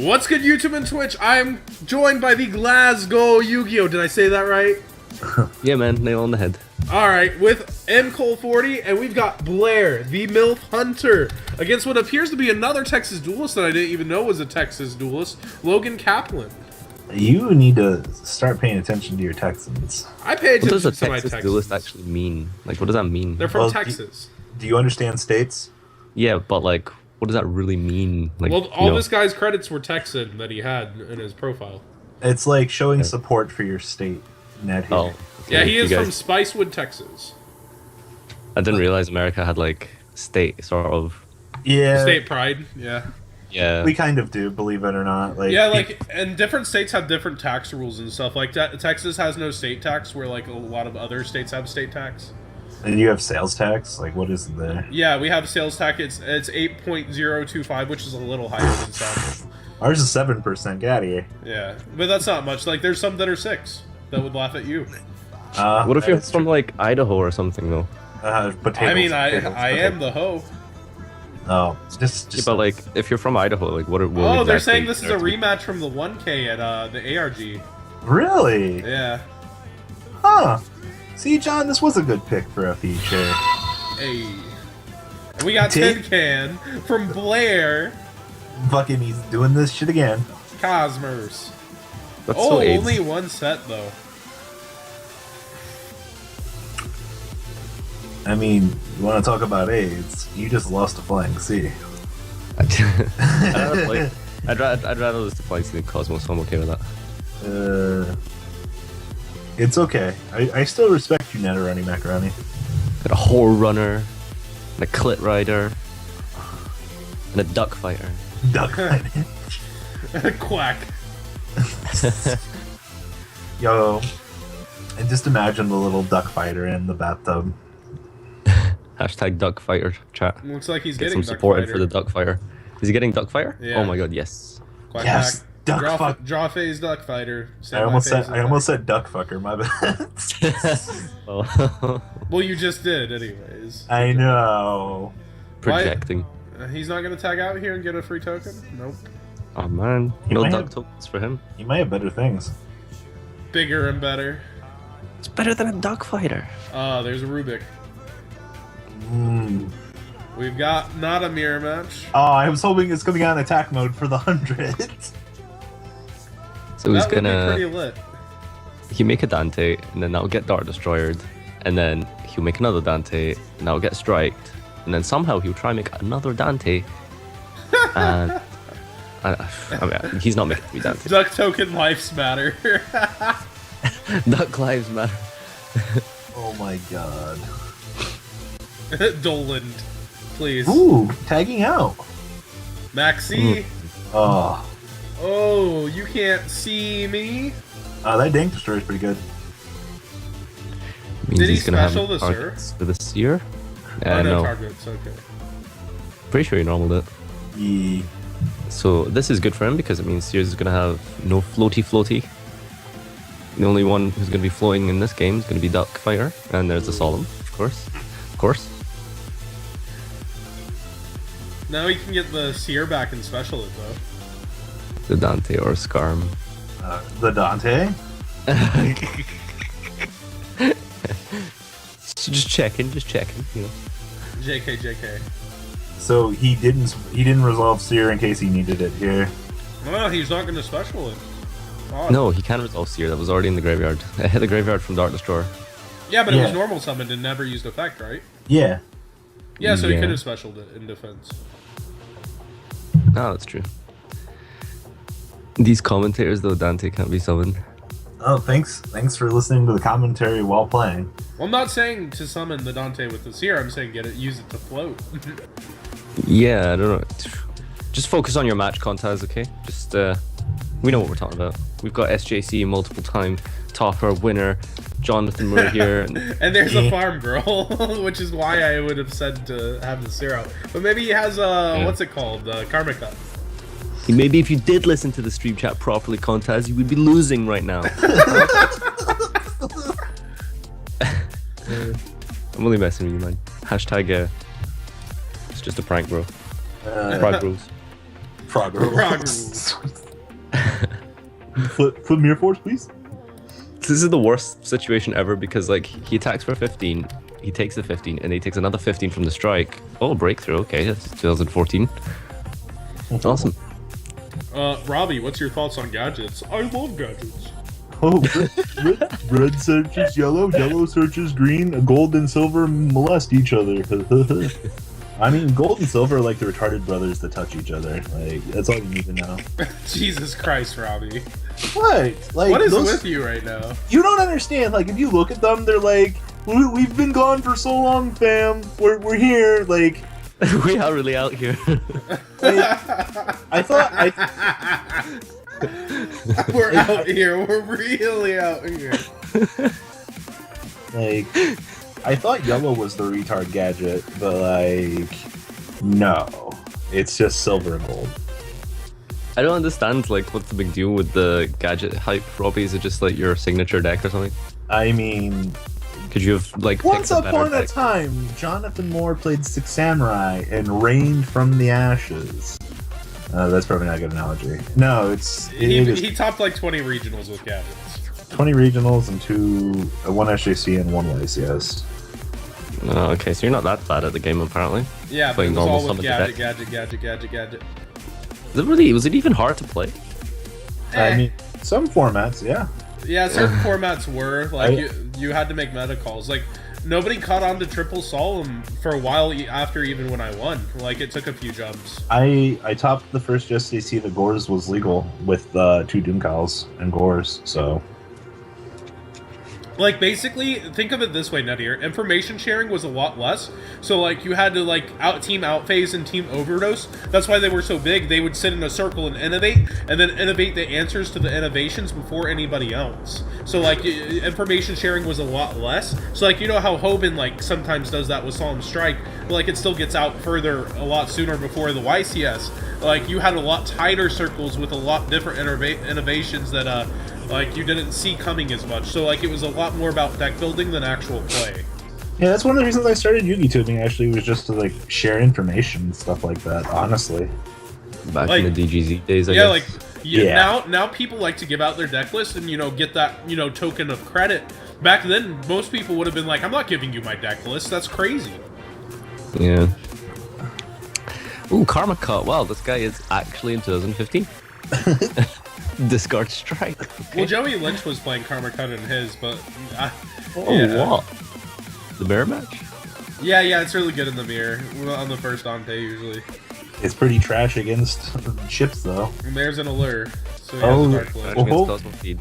What's good, YouTube and Twitch? I'm joined by the Glasgow Yugioh. Did I say that right? Yeah, man, nail on the head. Alright, with Cole40, and we've got Blair, the MILF Hunter, against what appears to be another Texas duelist that I didn't even know was a Texas duelist, Logan Kaplan. You need to start paying attention to your Texans. I pay attention What does to a my Texas Texans. duelist actually mean? Like, what does that mean? They're from Well, Texas. Do you understand states? Yeah, but like, what does that really mean? Like, Well, all this guy's credits were Texan that he had in his profile. It's like showing support for your state. Net here. Oh, okay. Yeah, he You is guys- from Spicewood, Texas. I didn't realize America had like state sort of. Yeah, State pride, yeah. Yeah. we kind of do, believe it or not. Like, Yeah, like, and different states have different tax rules and stuff. Like, Texas has no state tax, where, like, a lot of other states have state tax. and you have sales tax. Like, what is there? Yeah, we have sales tax. It's 8.025, which is a little higher than some. Ours is 7%. Get out of here. Yeah, but that's not much. Like, there's some that are 6 that would laugh at you. What if that you're is from true. like Idaho or something though? Potatoes, I mean, potatoes, I am the hoe. Oh, just Yeah, but like, if you're from Idaho, like, what? Oh, they're saying this is a rematch from the 1K at the ARG. really? Yeah. Huh? See, John, this was a good pick for a feature. Hey. And we got Tin Can from Blair. Fucking, he's doing this shit again. Cosmos. That's Oh, so AIDS. only one set though. I mean, you want to talk about AIDS? You just lost a flying C. I'd rather lose to Flight than Kozmo, so I'm okay with that. It's okay. I still respect you, Netteroni Macaroni. Got a whore runner, and a clit rider, and a duck fighter. Duck fighting. Quack. Yo, and just imagine the little duck fighter in the bathtub. Hashtag duck fighter chat. Looks like he's Get getting some support in duck for the duck fighter. Is he getting duck fire? Yeah. Oh my god, yes. Quack, Yes, quack. duck draw, fuck. Draw phase duck fighter. I almost said duck fucker. My bad. Oh. Well, you just did, anyways. I know. Projecting. He's not gonna tag out here and get a free token. Nope. Oh man, He no might duck have- tokens for him. You might have better things. Bigger and better. It's better than a duck fighter. There's a Rubik. Mm. We've got not a mirror match. Oh, I was hoping it's coming out in attack mode for the 100. So he's That would be gonna pretty lit. he make a Dante and then that'll get Dart destroyed, and then he'll make another Dante and that'll get striked, and then somehow he'll try and make another Dante. And I mean, he's not making 3 Dantes. Duck token lives matter. Duck lives matter. Oh my god. Doland, please. Ooh, tagging out. Maxi. Oh, Oh, you can't see me. that Dank Destroyer is pretty good. Means Did he he's gonna have special the Sir? targets for this year. Oh, no No, targets. Okay. pretty sure he normaled it. Yeah. So this is good for him because it means Sears is gonna have no floaty. The only one who's gonna be floating in this game is gonna be Duck Fighter, and there's the Solemn, of course. Now he can get the Seer back and special it though. The Dante or Scarm. The Dante? Just checking, you know. JK. So he didn't resolve Seer in case he needed it here. Well, he's not going to special it. Odd. No, he can resolve Seer. That was already in the graveyard. I hit the graveyard from Dart Destroyer. Yeah, but it was Yeah. normal summoned and never used effect, right? Yeah. Yeah, so he Yeah. could have specialed it in defense. Ah, that's true. These commentators, though, Dante can't be summoned. Oh, thanks for listening to the commentary while playing. Well, I'm not saying to summon the Dante with the Seer. I'm saying use it to float. Yeah, I don't know. Just focus on your match contests, okay? Just, we know what we're talking about. We've got SJC multiple time topper winner, Jonathan Moore here. And there's a farm girl, which is why I would have said to have the Seer out. But maybe he has what's it called? Karma Cup. Maybe if you did listen to the stream chat properly, Contaz, you would be losing right now. I'm only messing with you, man. Hashtag, it's just a prank, bro. Pride rules. Frog Frog rules. Flip mirror force, please. This is the worst situation ever because like he attacks for 15, he takes the 15, and he takes another 15 from the strike. Oh, breakthrough. Okay, that's 2014. Awesome. Robbie, what's your thoughts on gadgets? I love gadgets. Oh, red searches yellow, yellow searches green, gold and silver molest each other. I mean, gold and silver are like the retarded brothers that touch each other. Like, that's all you need to know. Jesus Christ, Robbie. What? Like, What is with you right now? You don't understand. Like, if you look at them, they're like, we've been gone for so long, fam. We're here. Like, We are really out here. I thought We're out here. We're really out here. like I thought yellow was the retard gadget, but like no, it's just silver and gold. I don't understand, like, what's the big deal with the gadget hype, Robbie? Is it just, like, your signature deck or something? I mean, Could you have, like, once picked a better upon a deck? time, Jonathan Moore played Six Samurai and reigned from the ashes. That's probably not a good analogy. No, it is He topped like 20 regionals with gadgets. 20 regionals and one SJC and one YCS. Oh, okay, so you're not that bad at the game, apparently. Yeah, but it Playing was normal all some with of the gadget. Was it even hard to play? I mean, some formats, yeah. Yeah, certain formats were like you had to make meta calls. Like nobody caught on to triple solemn for a while after even when I won. Like it took a few jumps. I topped the first SJC that Gores was legal with 2 Doomcows and Gores, so Like basically, think of it this way, Nuttier. Information sharing was a lot less. So like you had to like team outphase and team overdose. That's why they were so big. They would sit in a circle and innovate, and then innovate the answers to the innovations before anybody else. So like information sharing was a lot less. So like you know how Hoban like sometimes does that with Solemn Strike, but like it still gets out further a lot sooner before the YCS. Like you had a lot tighter circles with a lot different innovations that like you didn't see coming as much. So like it was a lot more about deck building than actual play. yeah, that's one of the reasons I started Yugioh actually, was just to like share information and stuff like that, honestly. Back Like- in the DGZ days, I Yeah, guess. like Yeah. now people like to give out their deck list and get that token of credit. Back then, most people would have been like, "I'm not giving you my deck list. That's crazy." Yeah. Ooh, Karma Cut. Wow, this guy is actually in 2015. Discard Strike. Okay. Well, Joey Lynch was playing Karma Cut in his, but Oh, yeah. what? The mirror match? yeah, it's really good in the mirror on the first Dante usually. It's pretty trash against ships, though. And there's an allure, so he has Oh, a dark blade. oh. Against Cosmo Feed.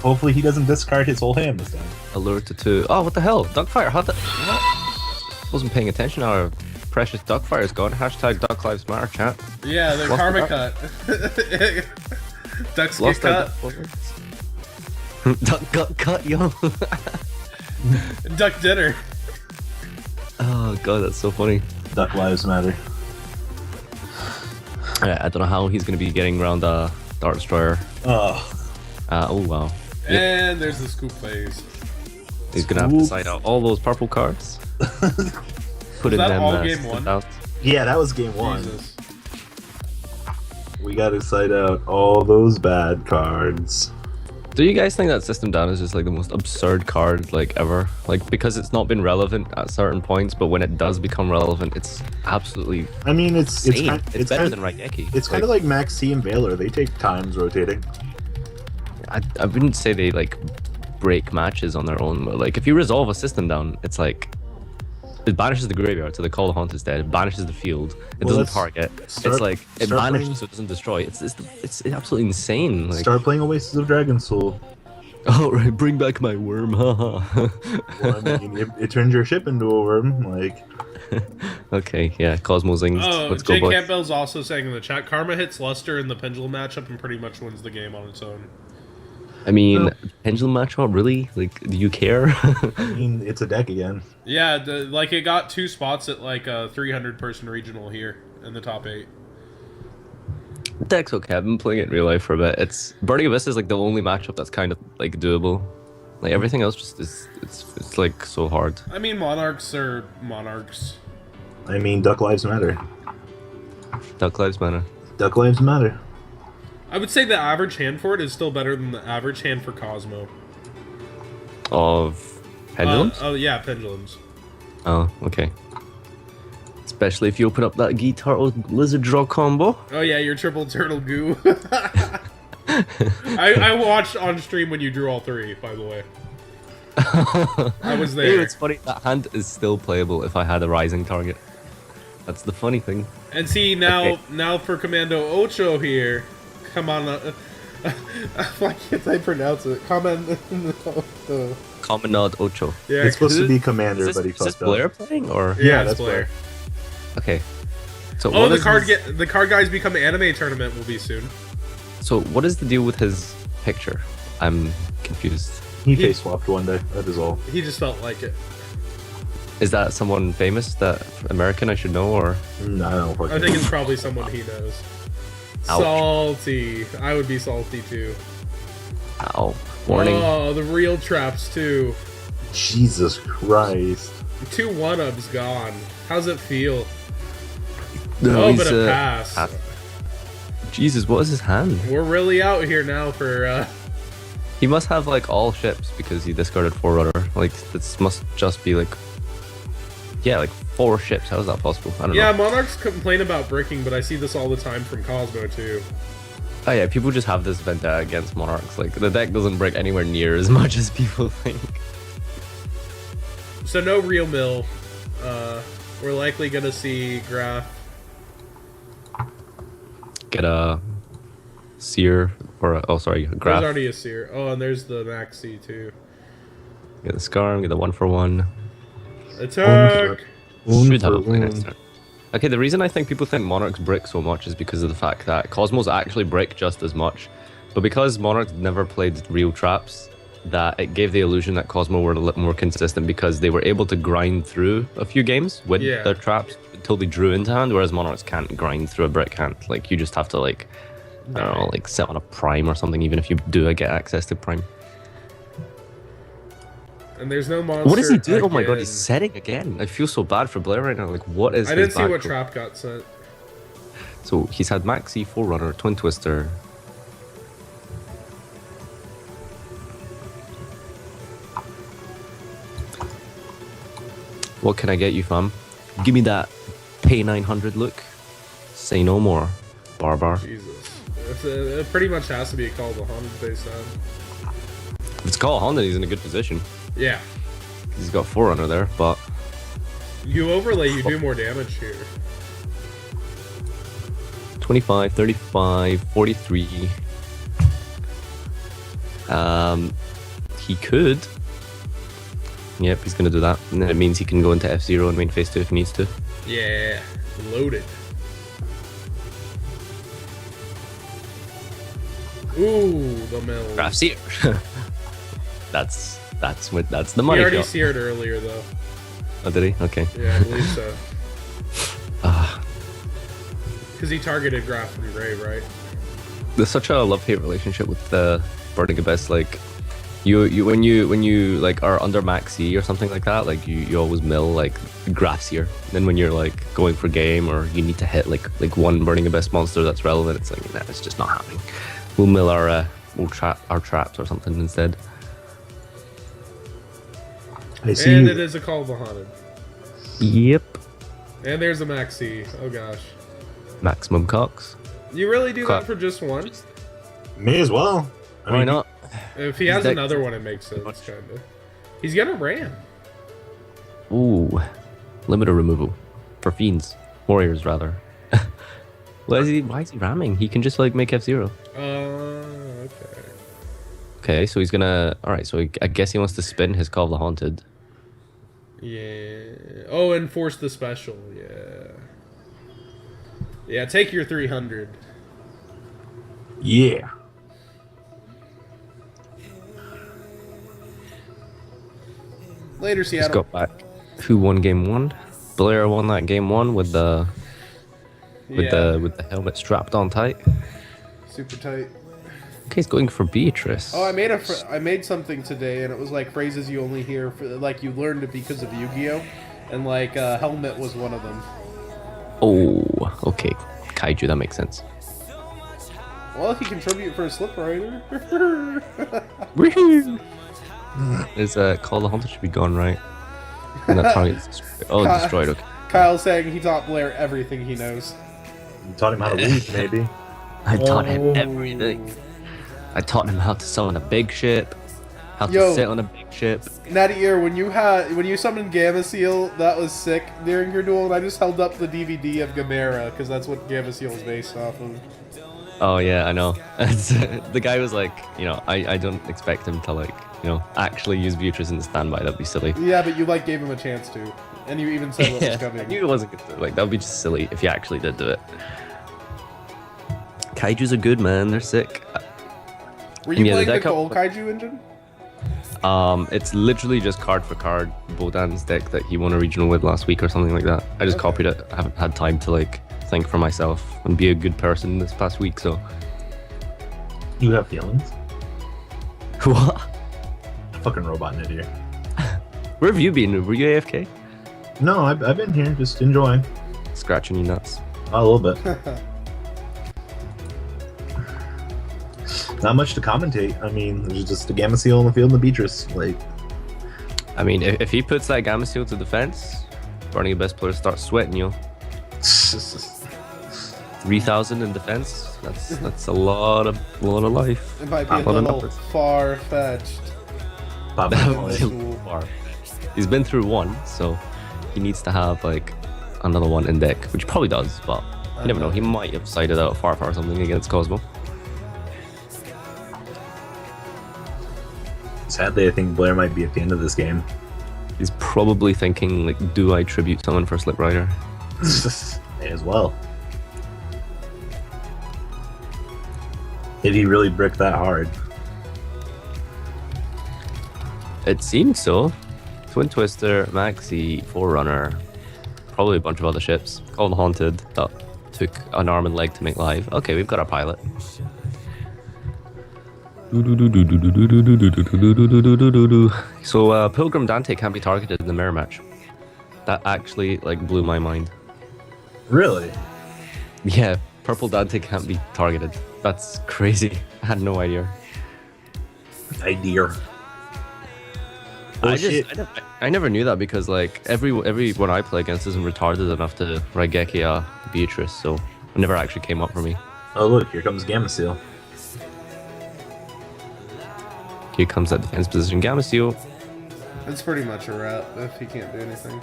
Hopefully he doesn't discard his whole hand this time. Allure to 2. Oh, what the hell? Duckfire. How the... What? Wasn't paying attention. Our precious Duckfire's gone. Hashtag Duck Lives Matter, chat. Yeah, the Lost Karma the Cut. Ducks get Lost our cut. Duck got cut, yo. Duck dinner. Oh, God, that's so funny. Duck lives matter. I don't know how he's going to be getting around Dart Destroyer. Oh, Oh, wow. Yep. And there's the scoop phase. He's going to have to Oops. side out all those purple cards. Put in that them all game one? out. yeah, that was game 1. Jesus. We gotta side out all those bad cards. Do you guys think that System Down is just like the most absurd card like ever? Like because it's not been relevant at certain points, but when it does become relevant, it's absolutely I mean, it's insane. It's better kind, than Raigeki. it's kind of like Max C and Valor. They take times rotating. I wouldn't say they like break matches on their own, but like if you resolve a System Down, it's like it banishes the graveyard, so they call the Haunt is dead. It banishes the field. It Well, doesn't let's target. start- It's like it start banishes, playing- so it doesn't destroy. It's absolutely insane. Like, Start playing Oasis of Dragon Soul. oh right, bring back my worm, haha. Well, I mean, it turns your ship into a worm. Like, Okay, yeah, Cosmo Zings. Oh, Let's go, Jay boys. Campbell's also saying in the chat, Karma hits Luster in the Pendulum matchup and pretty much wins the game on its own. I mean, No. Pendulum matchup, really? Like, do you care? I mean, it's a deck again. Yeah, like it got 2 spots at like a 300-person regional here in the top 8. The deck's okay. I've been playing it in real life for a bit. It's Burning Abyss is like the only matchup that's kind of like doable. Like everything else just is it's like so hard. I mean, Monarchs are Monarchs. I mean, Duck Lives Matter. Duck Lives Matter. Duck lives matter. I would say the average hand for it is still better than the average hand for Kozmo. Of pendulums? Oh yeah, pendulums. Oh, okay. Especially if you open up that Gi Turtle Lizard Draw combo. Oh yeah, your triple turtle goo. I watched on stream when you drew all three, by the way. I was there. Hey, it's funny, that hand is still playable if I had a rising target. That's the funny thing. And see, now for Commando Ocho here, come on, why can't I pronounce it? Commandant Ocho. Yeah, It's supposed to be Commander, but he Is this fucked up. Blair playing, or? yeah, that's that's Blair. Okay. So Oh, what the is card his- the card guys become anime tournament will be soon. So what is the deal with his picture? I'm confused. He face swapped one day. That is all. He just felt like it. Is that someone famous, that American I should know, or? I don't fucking I think it's probably someone he knows. Ouch. Salty. I would be salty too. Ow. Warning. Oh, the real traps too. Jesus Christ. 2 1-ups gone. How's it feel? No, Oh, he's, but a pass. Jesus, what is his hand? We're really out here now for, He must have like all ships because he discarded Forerunner. Like, this must just be like, yeah, like 4 ships. How is that possible? I don't Yeah, know. Monarchs complain about bricking, but I see this all the time from Kozmo too. Oh yeah, people just have this vendetta against Monarchs. Like, the deck doesn't break anywhere near as much as people think. So no real mill. We're likely gonna see Graph. Get a Seer, or a, oh sorry, a There's Graph. already a Seer. Oh, and there's the Maxi too. Get the Scar, get the 1-for-1. Attack! Should have a play next turn. Okay, the reason I think people think Monarchs brick so much is because of the fact that Cosmos actually break just as much. But because Monarchs never played real traps, that it gave the illusion that Cosmo were a little more consistent because they were able to grind through a few games with Yeah. their traps until they drew into hand, whereas Monarchs can't grind through a brick hand. Like, you just have to, like, I don't know, like set on a prime or something, even if you do get access to prime. And there's no monster. What is he doing? Oh my god, again. he's setting again. I feel so bad for Blair right now. Like, what is I his didn't see what back- trap got sent. So he's had Maxi, Forerunner, Twin Twister. What can I get you, fam? Give me that pay 900 look. Say no more, Barbar. Jesus. It pretty much has to be a call to Honda based on. If it's called Honda, he's in a good position. Yeah. He's got Forerunner there, but You overlay, you do more damage here. 25, 35, 43. He could. Yep, he's gonna do that. And then it means he can go into F-Zero and main phase 2 if he needs to. Yeah. Loaded. Ooh, the mill. Graph Seer. that's the He money already shot. seared earlier though. Oh, did he? Okay. Yeah, I believe so. Ah, Because he targeted Graph and Ray, right? there's such a love-hate relationship with the Burning Abyss. Like, when you like are under max E or something like that, like you always mill like Graph Seer. Then when you're like going for game or you need to hit like one Burning Abyss monster that's relevant, it's like, nah, it's just not happening. We'll mill our traps or something instead. I see. And it is a call behind. Yep. And there's a Maxi. Oh gosh. Maximum Cox. You really do Cut. that for just one? May as well. I Why mean, not? If he has deck- another one, it makes sense, kinda. He's gonna ram. Ooh, limiter removal for fiends, warriors rather. Why is he ramming? He can just like make F-Zero. Okay. Okay, so he's gonna. All right, so I guess he wants to spin his Call of the Haunted. Yeah. Oh, and force the special. Yeah. Yeah, take your 300. yeah. Later, Let's Seattle. go back. Who won game 1? Blair won that game 1 with the Yeah. with the helmet strapped on tight. Super tight. Okay, he's going for Beatrice. Oh, I made something today, and it was like phrases you only hear for like you learned it because of Yu-Gi-Oh, and like helmet was one of them. Oh, okay. Kaiju, that makes sense. Well, he contribute for a slip rider. Is Call the Hunter should be gone, right? And that target's destroyed. Oh, destroyed, okay. Kyle's saying he taught Blair everything he knows. You taught him how to lose, maybe. I taught him everything. I taught him how to summon a big ship, how to sit on a big ship. Nadir, when you summoned Gamma Seal, that was sick during your duel, and I just held up the DVD of Gamera, because that's what Gamma Seal is based off of. Oh yeah, I know. The guy was like, you know, I don't expect him to like, you know, actually use Beatrice in the standby. That'd be silly. Yeah, but you like gave him a chance to, and you even said what was coming. I knew it wasn't good. Like that would be just silly if you actually did do it. Kaijus are good, man. They're sick. Were you playing the Kohl Kaiju engine? It's literally just card for card Bodan's deck that he won a regional with last week or something like that. I just copied it. I haven't had time to like think for myself and be a good person this past week, so. You have feelings? What? Fucking robot idiot. Where have you been? Were you AFK? No, I've been here, just enjoying. Scratching you nuts. A little bit. Not much to commentate. I mean, there's just a Gamma Seal on the field and the Beatrice. Like, I mean, if he puts that Gamma Seal to defense, running your best player starts sweating you. 3,000 in defense. That's a lot of life. It might be a little far-fetched. He's been through one, so he needs to have like another one in deck, which probably does, but you never know. He might have sided out far or something against Kozmo. Sadly, I think Blair might be at the end of this game. He's probably thinking, like, do I tribute someone for Slip Rider? May as well. Did he really brick that hard? It seems so. Twin Twister, Maxi, Forerunner, probably a bunch of other ships. Called Haunted, that took an arm and leg to make live. Okay, we've got our pilot. So Pilgrim Dante can't be targeted in the mirror match. That actually like blew my mind. Really? Yeah, Purple Dante can't be targeted. That's crazy. I had no idea. I never knew that because like everyone I play against isn't retarded enough to Raigeki Beatrice, so it never actually came up for me. Oh look, here comes Gamma Seal. Here comes that defense position Gamma Seal. It's pretty much a wrap if he can't do anything.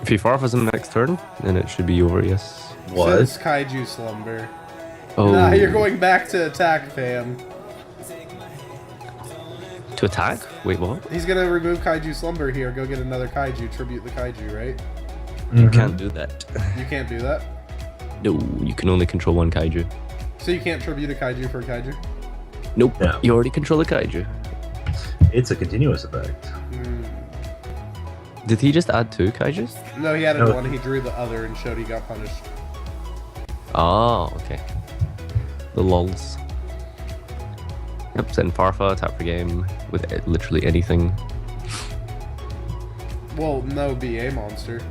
If he farfas him next turn, then it should be over, yes. What? Says Kaiju Slumber. Oh. Nah, you're going back to attack, fam. To attack? Wait, what? He's gonna remove Kaiju Slumber here, go get another Kaiju, tribute the Kaiju, right? You can't do that. You can't do that? No, you can only control one Kaiju. So you can't tribute a Kaiju for a Kaiju? Nope, Yeah. you already control a Kaiju. It's a continuous effect. Did he just add 2 Kaijus? No, he added No. one, he drew the other and showed he got punished. Oh, okay. The lols. Yep, send Farfa, tap for game, with literally anything. Well, no BA monster.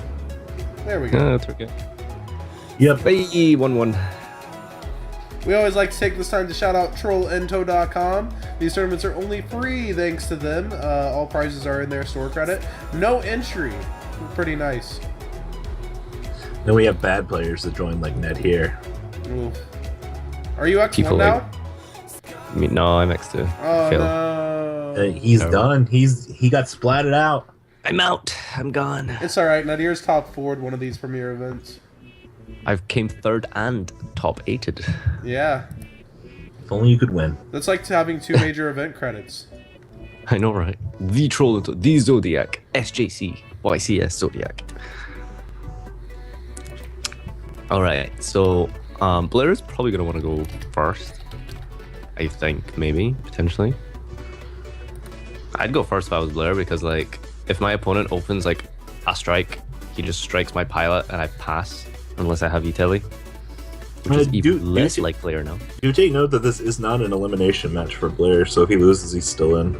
There we go. That's okay. Yep. Hey, 1-1. We always like to take this time to shout out TrollandToad.com. These tournaments are only free thanks to them. All prizes are in their store credit. No entry. Pretty nice. Then we have bad players that join like Ned here. Oof. Are you X1 People now? like- I mean, no, I'm X2. Oh Failed. no. He's Terrible. done. He got splatted out. I'm out. I'm gone. It's alright, Nadir's top 4'd one of these premier events. I've came 3rd and top 8'd. Yeah. If only you could win. That's like having 2 major event credits. I know, right? The TrollandToad, the Zodiac, SJC, YCS Zodiac. Alright, so Blair is probably going to want to go first. I think, maybe, potentially. I'd go first if I was Blair because, like, if my opponent opens, like, a strike, he just strikes my pilot and I pass, unless I have utility. Which is even less like Blair now. Do take note that this is not an elimination match for Blair, so if he loses, he's still in.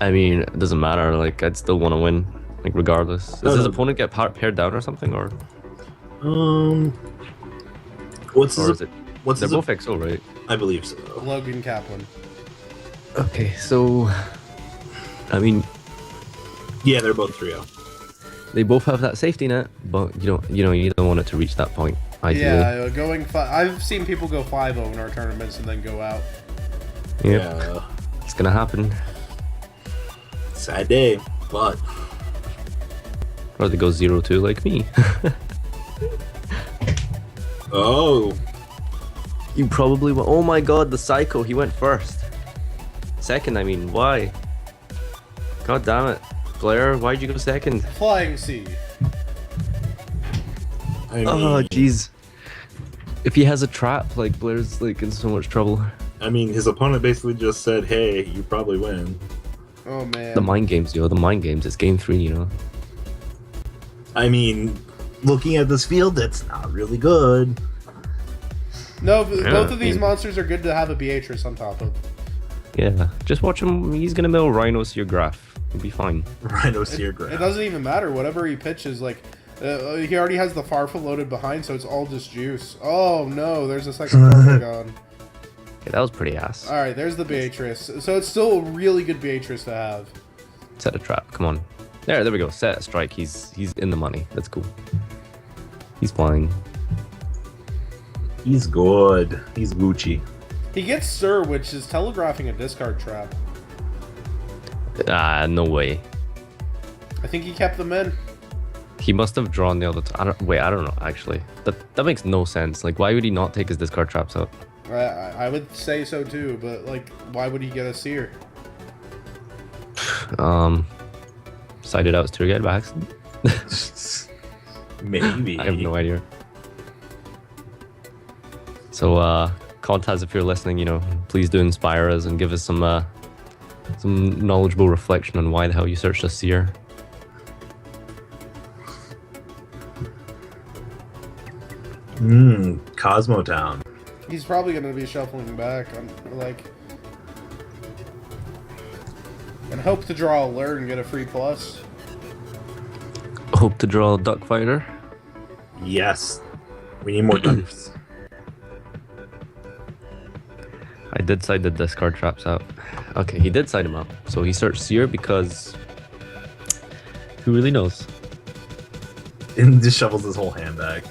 I mean, it doesn't matter, like, I'd still want to win, like, regardless. Does his No. opponent get paired down or something, or? What's Or his? is it? What's They're his? both XO, right? I believe so. Logan Kaplan. Okay, so I mean, Yeah, they're both 3-0. they both have that safety net, but you don't want it to reach that point. Ideally. Yeah, going. I've seen people go 5-0 in our tournaments and then go out. Yep. Yeah. It's gonna happen. Sad day, but Or they go 0-2 like me. oh, You probably went. Oh my god, the psycho, he went first. Second, I mean, why? God damn it. Blair, why'd you go second? Flying C. I mean, Oh, jeez. If he has a trap, like, Blair's, like, in so much trouble. I mean, his opponent basically just said, "Hey, you probably win." Oh man. The mind games, yo, the mind games. It's game 3, you know? I mean, looking at this field, that's not really good. No, but Yeah, both of these I mean- monsters are good to have a Beatrice on top of. Yeah. Just watch him. He's gonna mill Rhinos to your graph. He'll be fine. Rhinoceros It graph. doesn't even matter. Whatever he pitches, like, he already has the Farfa loaded behind, so it's all just juice. Oh no, there's a second Farfa gone. Okay, that was pretty ass. Alright, there's the Beatrice. So it's still a really good Beatrice to have. Set a trap. Come on. There we go. Set a strike. He's in the money. That's cool. He's flying. He's good. He's Gucci. He gets Sir, which is telegraphing a discard trap. No way. I think he kept them in. He must have drawn the other time. I don't know, actually. That makes no sense. Like, why would he not take his discard traps out? I would say so too, but like, why would he get a Seer? Cited out as tour guide by accident? Maybe. I have no idea. So, Contaz, if you're listening, please do inspire us and give us some knowledgeable reflection on why the hell you searched a Seer. Kozmo Town. He's probably going to be shuffling back on and hope to draw a lure and get a free plus. Hope to draw a duck fighter. Yes. We need more ducks. I did side the discard traps out. Okay, he did side him out. So he searched Seer because who really knows? And just shovels his whole hand back.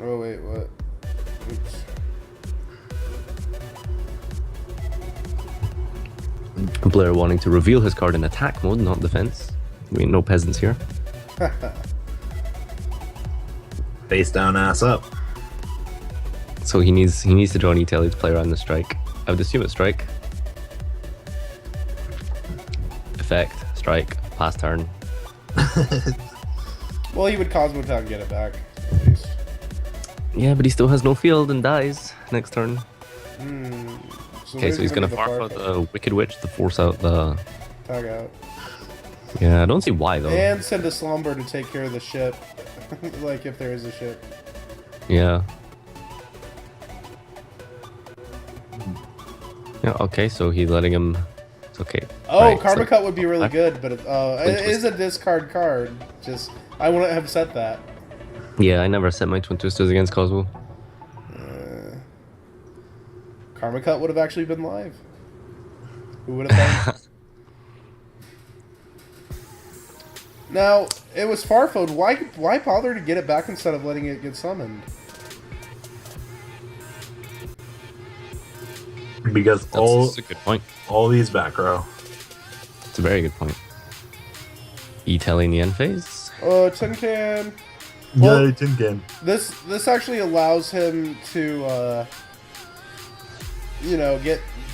Oh wait, what? Oops. Blair wanting to reveal his card in attack mode, not defense. We ain't no peasants here. Face down, ass up. So he needs to draw an E-Tailed to play around the strike. I would assume it's strike. Effect, strike, pass turn. Well, he would Cosmo Town and get it back, at least. Yeah, but he still has no field and dies next turn. Okay, so he's gonna be the farm out Farfa. the Wicked Witch to force out the... Tag out. Yeah, I don't see why though. And send a Slumber to take care of the ship. Like, if there is a ship. Yeah. Yeah, okay, so he's letting him... It's okay. Oh, Right, Karma so- Cut would be really good, but it Twist. is a discard card. Just, I wouldn't have set that. Yeah, I never set my Twin Twisters against Kozmo. Karma Cut would have actually been live. Who would have thought? Now, it was Farfoed. Why bother to get it back instead of letting it get summoned? Because That's a good point. all these back row. It's a very good point. E-Telling the end phase? Oh, Tin Can. Well- Yay, Tin Can. This actually allows him to,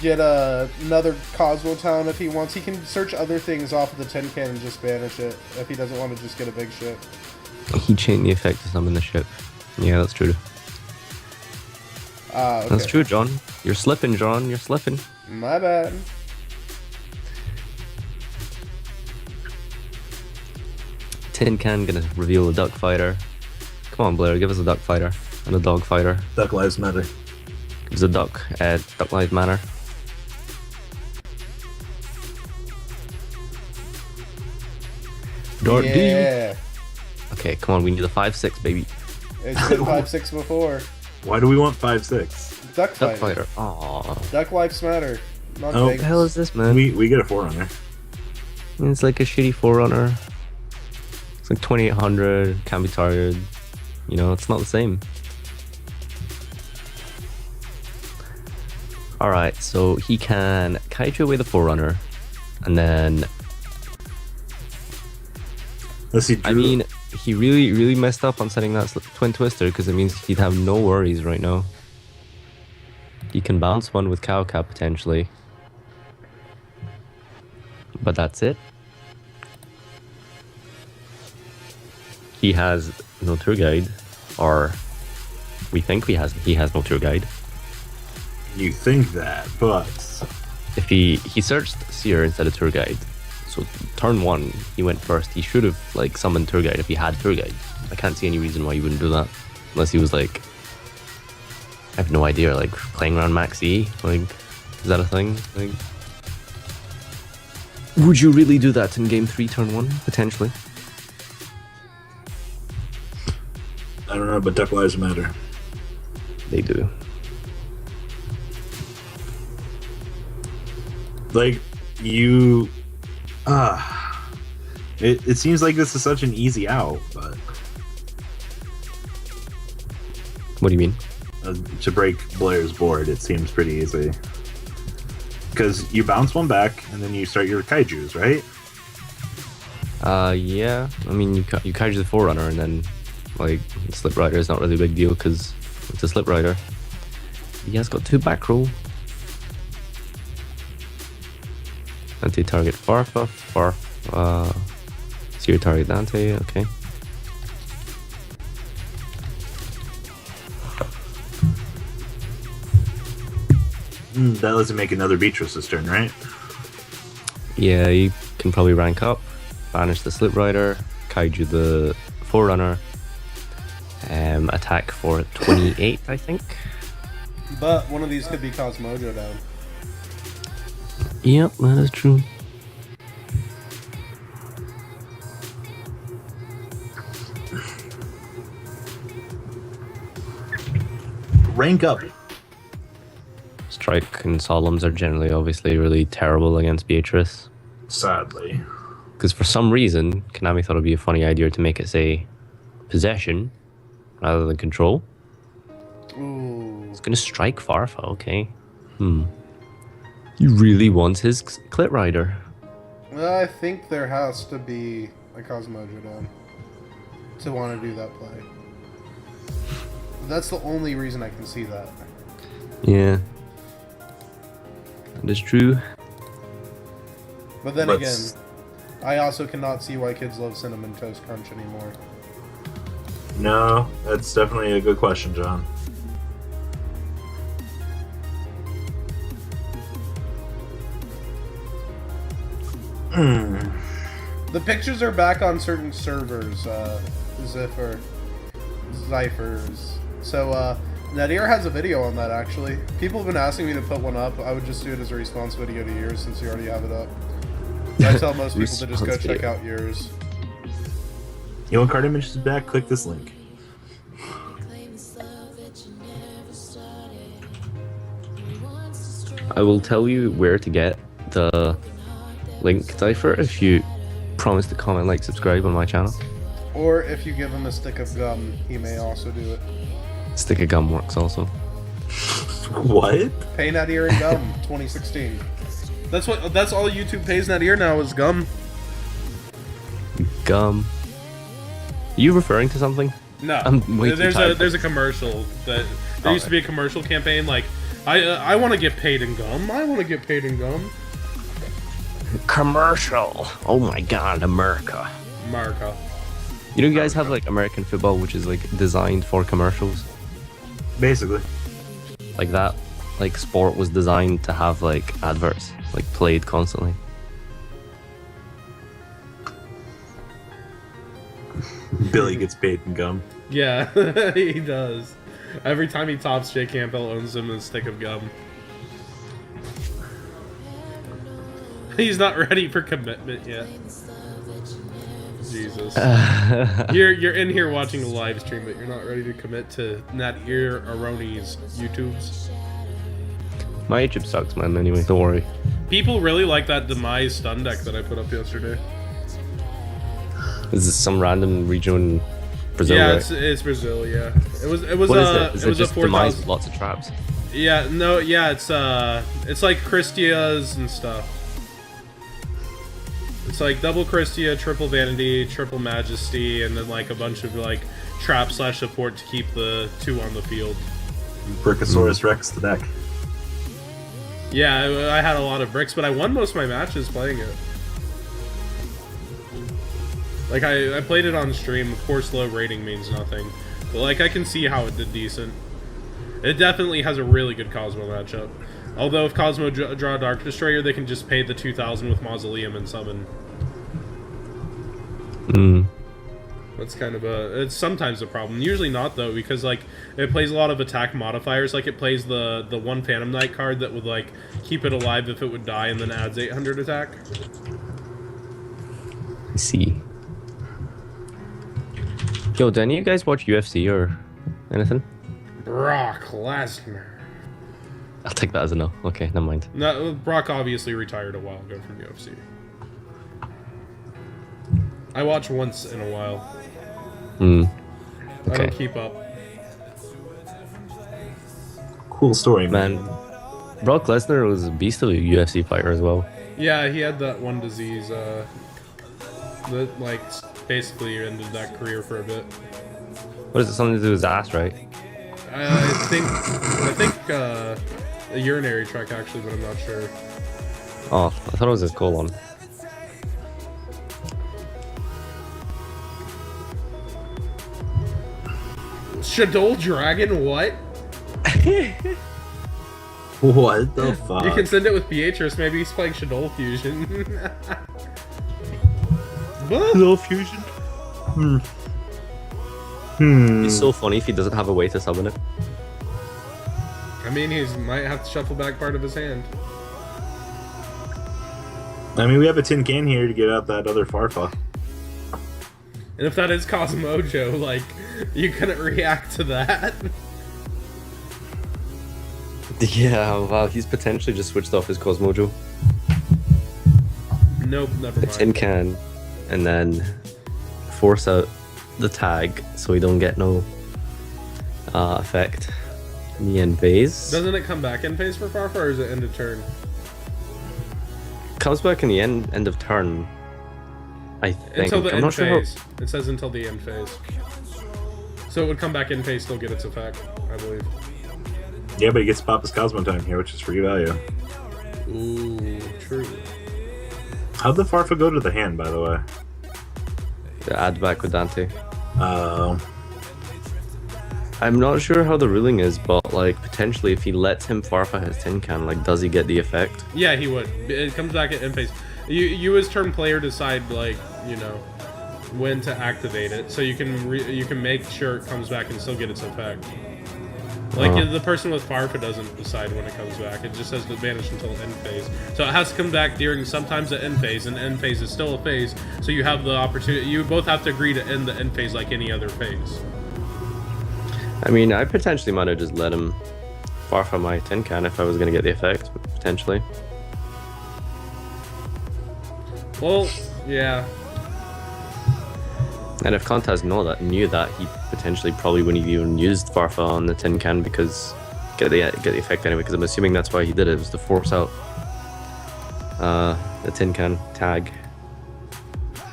get another Cosmo Town if he wants. He can search other things off of the Tin Can and just banish it if he doesn't want to just get a big ship. He chained the effect to summon the ship. Yeah, that's true. Okay. That's true, John. You're slipping, John. You're slipping. My bad. Tin Can gonna reveal a duck fighter. Come on, Blair, give us a duck fighter and a dog fighter. Duck lives matter. Give us a duck life manner. Dart D. Yeah. Okay, come on, we need a 5-6, baby. It's been 5-6 before. Why do we want 5-6? Duck Duck fighter. fighter. Aw. Duck lives matter. Not Oh, What pigs. the hell is this, man? We get a forerunner. It's like a shitty forerunner. It's like 2800. Can't be tired. You know, it's not the same. Alright, so he can kaiju away the forerunner, and then Let's see. I Drew- mean, he really messed up on setting that twin twister because it means he'd have no worries right now. He can bounce one with cow cap potentially, but that's it. He has no tour guide, or we think he has no tour guide. you think that, but If he searched Seer instead of tour guide, so turn 1 he went first. He should have like summoned tour guide if he had tour guide. I can't see any reason why he wouldn't do that unless he was like, I have no idea, like playing around max E. Like, is that a thing? Like, would you really do that in game 3 turn 1 potentially? I don't know. But Duck Lives Matter. They do. Like you, it seems like this is such an easy out, but What do you mean? to break Blair's board, it seems pretty easy. Because you bounce one back and then you start your kaijus, right? Yeah. I mean, you kaiju the forerunner and then like slip rider is not really a big deal because it's a slip rider. He has got 2 back row. Anti-target Farfa, Seer target Dante, okay. That lets him make another Beatrice's turn, right? Yeah, you can probably rank up, banish the slip rider, kaiju the forerunner, attack for 28, I think. But one of these could be Kozmo down. Yep, that is true. Rank up. Strike and Solemns are generally obviously really terrible against Beatrice. Sadly. Because for some reason, Konami thought it'd be a funny idea to make it say possession rather than control. Ooh. It's gonna strike Farfa, okay. He really wants his Clit Rider. Well, I think there has to be a Kozmo down to want to do that play. That's the only reason I can see that. Yeah. That is true. But then again, Let's- I also cannot see why kids love Cinnamon Toast Crunch anymore. No, that's definitely a good question, John. The pictures are back on certain servers, Zyphers. So, Nadir has a video on that, actually. People have been asking me to put one up. I would just do it as a response video to yours, since you already have it up. I tell most people to just go Response check video. out yours. You want card images back? Click this link. I will tell you where to get the link Cypher if you promise to comment, like, subscribe on my channel. Or if you give him a stick of gum, he may also do it. Stick of gum works also. What? Pay Nadir and gum, 2016. That's all YouTube pays Nadir now is gum. Gum. Are you referring to something? No, I'm way too tired. there's a commercial that there used to be a commercial campaign like I want to get paid in gum. I want to get paid in gum. Commercial. Oh my god, America. America. You know, you guys have like American football, which is like designed for commercials. Basically. Like that, like sport was designed to have like adverts, like played constantly. Billy gets paid in gum. Yeah, he does. Every time he tops, Jay Campbell owns him a stick of gum. He's not ready for commitment yet. Jesus. You're in here watching a live stream, but you're not ready to commit to Nadir Aroni's YouTubes. My YouTube sucks, man. Anyway, don't worry. People really like that Demise stun deck that I put up yesterday. Is this some random region in Brazil? Yeah, right? it's Brazil. Yeah, it was What is it? Is it it was a just Demise 4,000. with lots of traps? Yeah, no, yeah, it's like Christia's and stuff. It's like double Christia, triple Vanity, triple Majesty, and then like a bunch of like trap / support to keep the 2 on the field. Brachiosaurus Rex the deck. Yeah, I had a lot of bricks, but I won most of my matches playing it. Like I played it on stream. Of course, low rating means nothing, but like I can see how it did decent. It definitely has a really good Kozmo matchup. Although if Kozmo draw Dark Destroyer, they can just pay the 2,000 with Mausoleum and summon. That's kind of it's sometimes a problem. Usually not though, because like it plays a lot of attack modifiers. Like it plays the 1 Phantom Knight card that would like keep it alive if it would die, and then adds 800 attack. I see. Yo, do any of you guys watch UFC or anything? Brock Lesnar. I'll take that as a no. Okay, never mind. No, Brock obviously retired a while ago from UFC. I watch once in a while. I Okay. don't keep up. Cool story, Man, Brock Lesnar was a beast of a UFC fighter as well. Yeah, he had that one disease that like basically ended that career for a bit. What is it? Something to do with his ass, right? I think a urinary tract actually, but I'm not sure. Oh, I thought it was his colon. Shadow Dragon, what? What the fuck? You can send it with Beatrice, maybe he's playing Shadow Fusion. What? Little fusion. He's so funny if he doesn't have a way to summon it. I mean, he might have to shuffle back part of his hand. I mean, we have a tin can here to get out that other Farfa. And if that is Cosmojo, like, you couldn't react to that. Yeah, wow, he's potentially just switched off his Cosmojo. Nope, never A mind. tin can, and then force out the tag so he don't get no effect in the end phase. Doesn't it come back in phase for Farfa, or is it end of turn? Comes back in the end of turn, I think. Until the I'm end not sure. phase. It says until the end phase. So it would come back in phase, still get its effect, I believe. Yeah, but he gets Papa's Cosmo time here, which is free value. Ooh, true. How'd the Farfa go to the hand, by the way? Add back with Dante. Uh, I'm not sure how the ruling is, but like potentially if he lets him Farfa his tin can, like does he get the effect? Yeah, he would. It comes back at end phase. You as turn player decide, like, you know, when to activate it, so you can make sure it comes back and still get its effect. Like the person with Farfa doesn't decide when it comes back. It just says to vanish until end phase. So it has to come back during sometimes the end phase, and end phase is still a phase. So you have the opportunity. You both have to agree to end the end phase like any other phase. I mean, I potentially might have just let him Farfa my tin can if I was gonna get the effect, potentially. Well, yeah. And if Contaz knew that, he potentially probably wouldn't have even used Farfa on the tin can because get the effect anyway. Because I'm assuming that's why he did it, was to force out the tin can tag.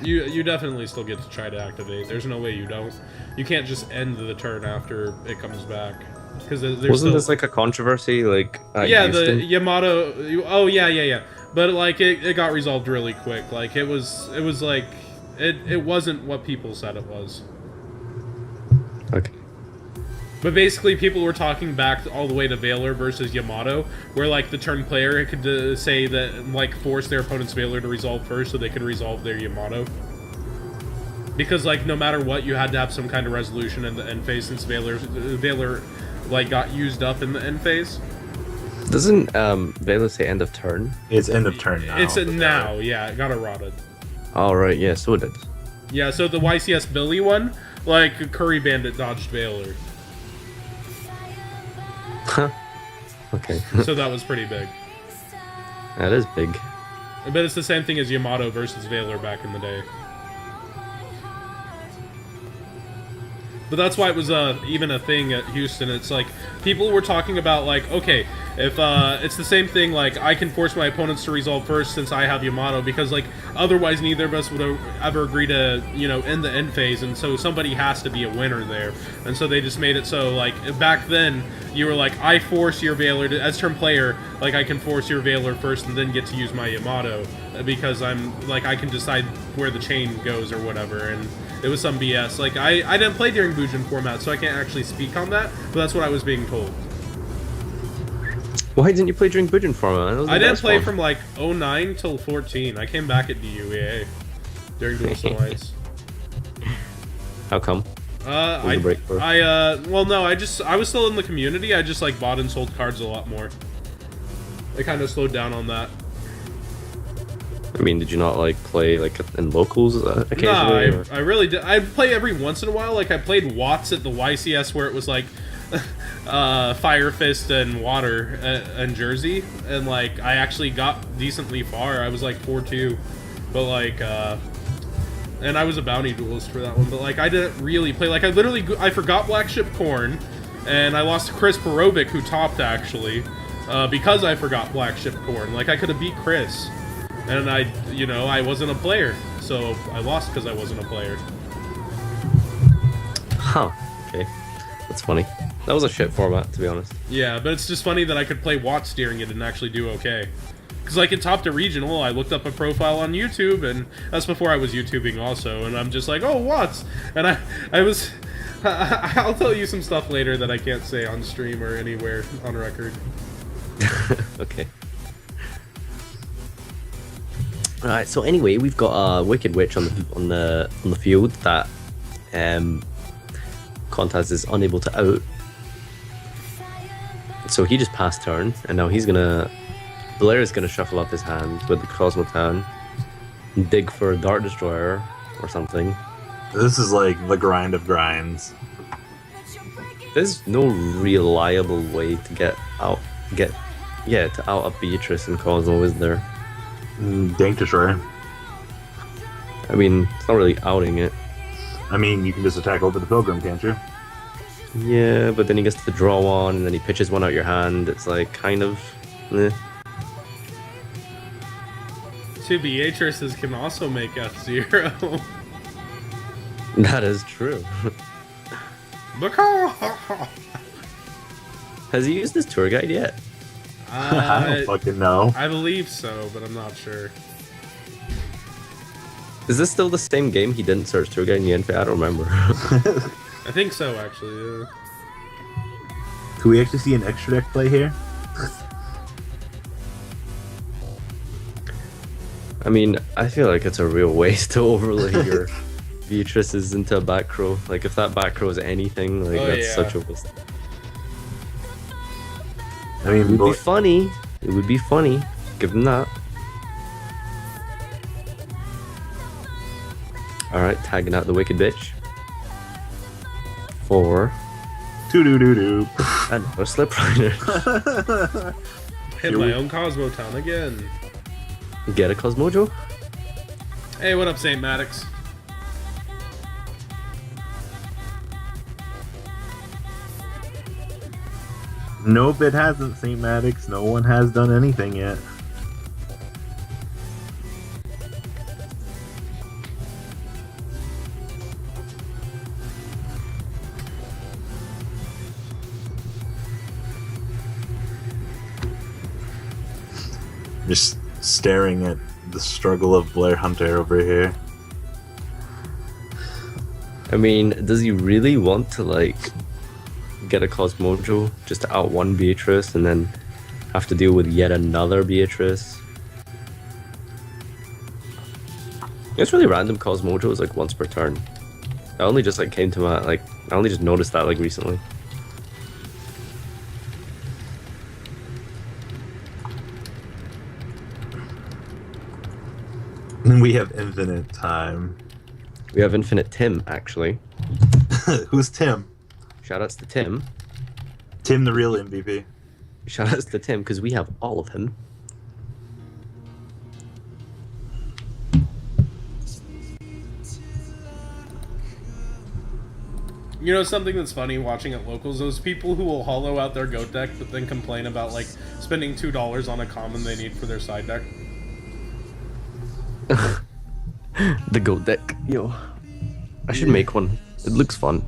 You definitely still get to try to activate. There's no way you don't. You can't just end the turn after it comes back. Because Wasn't this like a controversy, like at yeah, Houston? the Yamato. Oh yeah. But like it got resolved really quick. Like it was like it wasn't what people said it was. Okay. But basically, people were talking back all the way to Valor versus Yamato, where like the turn player could say that, like, force their opponent's Valor to resolve first, so they could resolve their Yamato. Because like no matter what, you had to have some kind of resolution in the end phase, since Valor like got used up in the end phase. Doesn't Valor say end of turn? it's end of turn now. It's now, yeah, it got eroded. Oh right, yeah, so it did. Yeah, so the YCS Billy one, like Curry Bandit dodged Valor. Okay. So that was pretty big. That is big. But it's the same thing as Yamato versus Valor back in the day. But that's why it was even a thing at Houston. It's like, people were talking about, like, okay, if it's the same thing, like, I can force my opponents to resolve first since I have Yamato, because, like, otherwise neither of us would ever agree to, you know, end the end phase, and so somebody has to be a winner there. And so they just made it so, like, back then, you were like, I force your Valor, to, as turn player, like, I can force your Valor first and then get to use my Yamato, because I'm, like, I can decide where the chain goes or whatever, and it was some BS. Like, I didn't play during Bujin format, so I can't actually speak on that, but that's what I was being told. Why didn't you play during Bujin format? I didn't play from, like, 09 till 14. I came back at DUEA during Duel Alliance. How come? Well, no, I was still in the community. I just, like, bought and sold cards a lot more. I kind of slowed down on that. I mean, did you not, like, play, like, in locals occasionally? Nah, I really did. I play every once in a while. Like, I played Watts at the YCS where it was, like, Fire Fist and Water and Jersey. And, like, I actually got decently far. I was, like, 4-2. But, like, and I was a bounty duelist for that one. But, like, I didn't really play. Like, I forgot Black Ship Corn. And I lost to Chris Perovic, who topped, actually. Because I forgot Black Ship Corn. Like, I could have beat Chris. And I wasn't a player, so I lost because I wasn't a player. Huh, okay. That's funny. That was a shit format, to be honest. Yeah, but it's just funny that I could play Watts during it and actually do okay. Because, like, it topped a regional, I looked up a profile on YouTube, and that's before I was YouTubing also, and I'm just like, oh, Watts! And I'll tell you some stuff later that I can't say on stream or anywhere on record. Okay. Alright, so anyway, we've got a Wicked Witch on the field that Contaz is unable to out. So he just passed turn, and now Blair is gonna shuffle up his hand with the Kozmo Tan, dig for a Dart Destroyer or something. This is like the grind of grinds. There's no reliable way to out a Beatrice and Kozmo, is there? Dank Destroyer. I mean, it's not really outing it. I mean, you can just attack over the Pilgrim, can't you? Yeah, but then he gets to draw one, and then he pitches one out your hand. It's like, kind of... eh. Two Beatrices can also make F-Zero. That is true. Has he used this tour guide yet? I don't fucking know. I believe so, but I'm not sure. Is this still the same game he didn't search tour guide in the end? I don't remember. I think so, actually, yeah. Can we actually see an extra deck play here? I mean, I feel like it's a real waste to overlay your Beatrices into a back row. Like, if that back row is anything, like, that's such a waste. I mean, it would be funny. It would be funny. Give him that. Alright, tagging out the Wicked Bitch. 4. Doo-doo-doo-doo. Another Slip Rider. Hit my own Kozmo Town again. Get a Cosmojo? Hey, what up, St. Maddox? Nope, it hasn't, St. Maddox. No one has done anything yet. Just staring at the struggle of Blair Hunter over here. I mean, does he really want to, like, get a Cosmojo just to out one Beatrice and then have to deal with yet another Beatrice? It's really random. Cosmojo is like once per turn. I only just like came to my I only just noticed that like recently. We have infinite time. We have Infinite Tim, actually. Who's Tim? Shoutouts to Tim. Tim, the real MVP. Shoutouts to Tim, because we have all of him. You know something that's funny watching at locals? Those people who will hollow out their goat deck but then complain about like spending $2 on a common they need for their side deck. The goat deck. Yo. I should make one. It looks fun.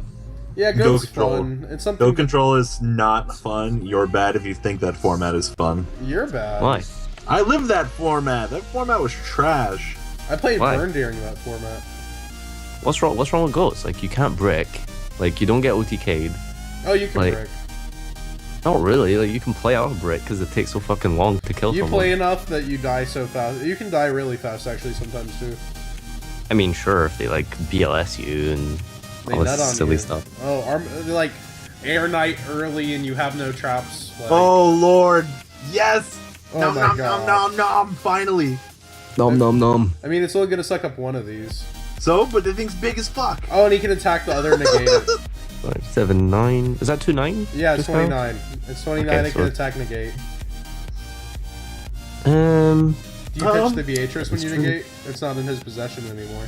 Yeah, goat's fun. It's something. Goat control is not fun. You're bad if you think that format is fun. You're bad. Why? I lived that format. That format was trash. I played Why? Burn during that format. What's wrong with goats? Like, you can't brick. Like, you don't get OTK'd. Oh, you can Like, brick. Not really. Like, you can play out of brick because it takes so fucking long to kill You someone. play enough that you die so fast. You can die really fast, actually, sometimes too. I mean, sure, if they like BLS you and They all nut this on silly you. stuff. Oh, they're like Air Knight early and you have no traps. Like, Oh Lord, yes! Oh nom, my nom, God. nom nom nom! Finally. Nom nom nom. I mean, it's only gonna suck up one of these. So, but the thing's big as fuck. Oh, and he can attack the other negate it. 5, 7, 9. Is that 2, 9? Yeah, it's just now? 29. It's 29 Okay, it can so- attack negate. Um, Do you pitch Um, the Beatrice when it's you true. negate? It's not in his possession anymore.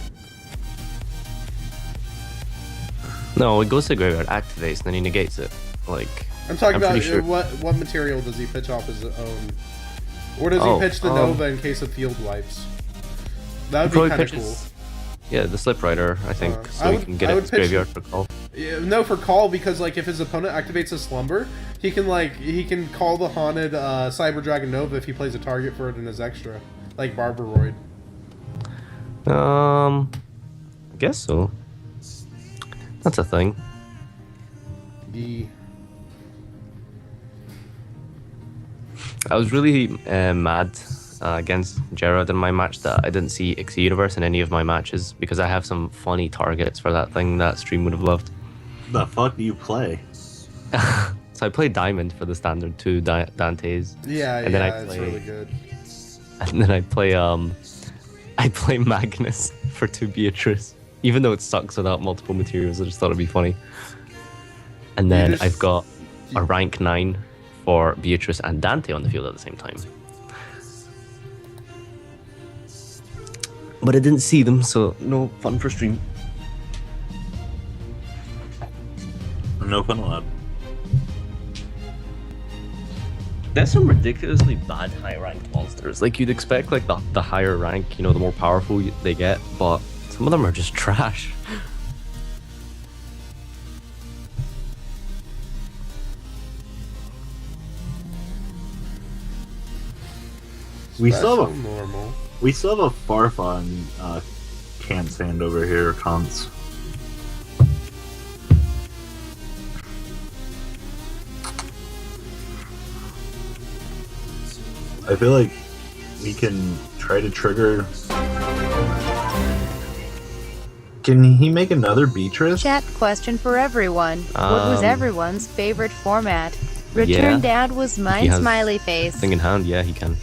no, it goes to graveyard, activates, and then he negates it. Like, I'm talking I'm about pretty sure- what material does he pitch off his own? Or does Oh, he pitch the Nova in case of field wipes? That would be probably kind of pitches. cool. Yeah, the Slip Rider, I think, so I he would- can get I it would to pitch- graveyard for call. Yeah, no, for call, because like if his opponent activates a Slumber, he can call the haunted Cyber Dragon Nova if he plays a target for it in his extra, like Barbaroid. I guess so. That's a thing. The I was really mad against Gerard in my match that I didn't see X Universe in any of my matches because I have some funny targets for that thing that stream would have loved. The fuck do you play? So I play Diamond for the standard 2 Dantes. yeah, And then I it's play- really good. And then I play Magnus for 2 Beatrice. Even though it sucks without multiple materials, I just thought it'd be funny. And then just- I've got a rank 9 for Beatrice and Dante on the field at the same time. But I didn't see them, so no fun for stream. No fun allowed. There's some ridiculously bad high ranked monsters. Like you'd expect like the higher rank, you know, the more powerful they get, but some of them are just trash. We still That's have a normal. Farfan can't stand over here, cons. I feel like we can try to trigger. Can he make another Beatrice? Chat question for everyone. What was everyone's favorite format? Return Dad was mine, He has smiley face. Thing in hand, yeah, he can.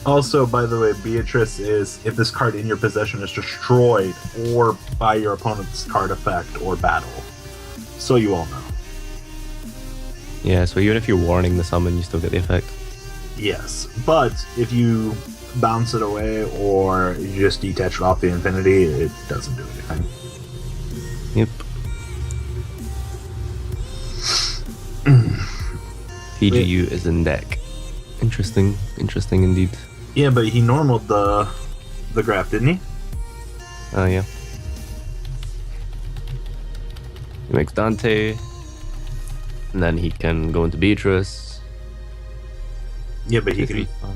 Also, by the way, Beatrice is if this card in your possession is destroyed or by your opponent's card effect or battle. So you all know. Yeah, so even if you're warning the summon, you still get the effect. Yes, but if you bounce it away or you just detach it off the infinity, it doesn't do anything. Yep. TGU is in deck. Interesting indeed. Yeah, but he normaled the graph, didn't he? Oh yeah. He makes Dante, and then he can go into Beatrice. Yeah, but he 3, can. 5,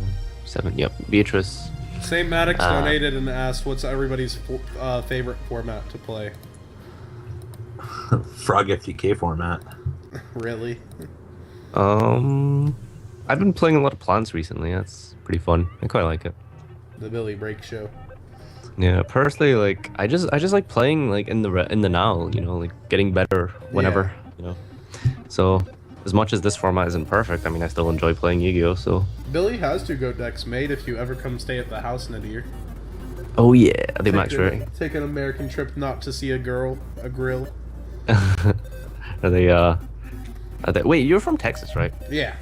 7. Yep, Beatrice. Saint Maddox donated and asked, "What's everybody's favorite format to play?" Frog FTK format. Really? I've been playing a lot of plants recently. That's pretty fun. I quite like it. The Billy Break Show. Yeah, personally, like I just like playing like in the now, you know, like getting better whenever, you know. So as much as this format isn't perfect, I mean, I still enjoy playing Yu-Gi-Oh. So Billy has 2 goat decks made if you ever come stay at the house, Nadir. Oh yeah, the max rating. Take an American trip not to see a grill. Are they? Wait, you're from Texas, right? Yeah.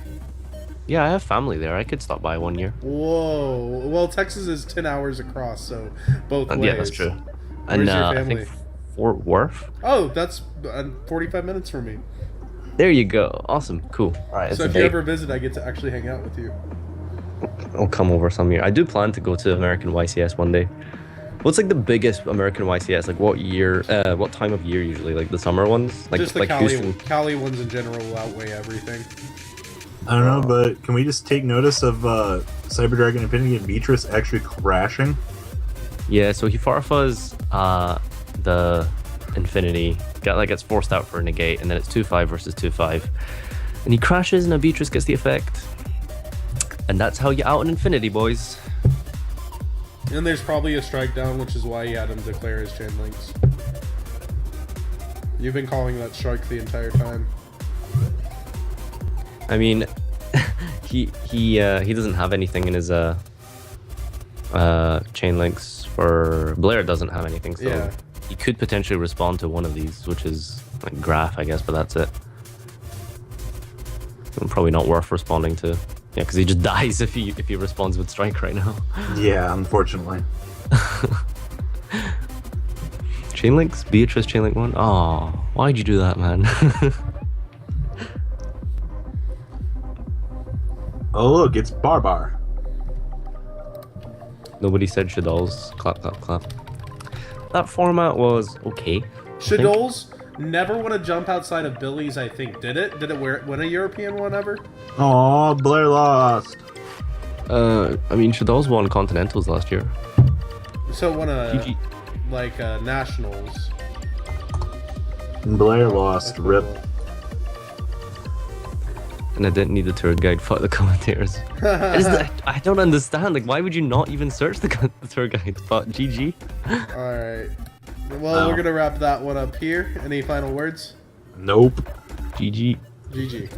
Yeah, I have family there. I could stop by one year. Whoa. Well, Texas is 10 hours across, so both ways. Yeah, that's true. Where's And your I family? think Fort Worth. Oh, that's 45 minutes from me. There you go. Awesome. Cool. All right. So if you ever visit, I get to actually hang out with you. I'll come over some year. I do plan to go to American YCS one day. What's like the biggest American YCS? Like what year? What time of year usually? Like the summer ones? Like Just the like Houston. Cali ones in general will outweigh everything. I don't know, but can we just take notice of Cyber Dragon Infinity and Beatrice actually crashing? Yeah. So Hifarfa's the Infinity gets forced out for a negate, and then it's 2-5 versus 2-5, and he crashes, and a Beatrice gets the effect, and that's how you out an Infinity, boys. And there's probably a strike down, which is why he had him declare his chain links. You've been calling that strike the entire time. I mean, he doesn't have anything in his chain links. For Blair doesn't have anything, so Yeah. he could potentially respond to one of these, which is like Graph, I guess, but that's it. Probably not worth responding to. Yeah, because he just dies if he responds with strike right now. Yeah, unfortunately. Chainlinks? Beatrice Chainlink 1? Oh, why'd you do that, man? Oh look, it's Barbar. Nobody said Shadol's. Clap, clap, clap. That format was okay. I think. Shadol's never want to jump outside of Billy's, I think. Did it? Did it win a European one ever? Aw, Blair lost. I mean, Shadol's won Continentals last year. So it won a, GG. like, Nationals. Blair lost. Rip. And I didn't need the tour guide. Fuck the commentators. I don't understand. Like, why would you not even search the tour guide? But GG. Alright. Well, we're going to wrap that one up here. Any final words? Nope. GG. GG.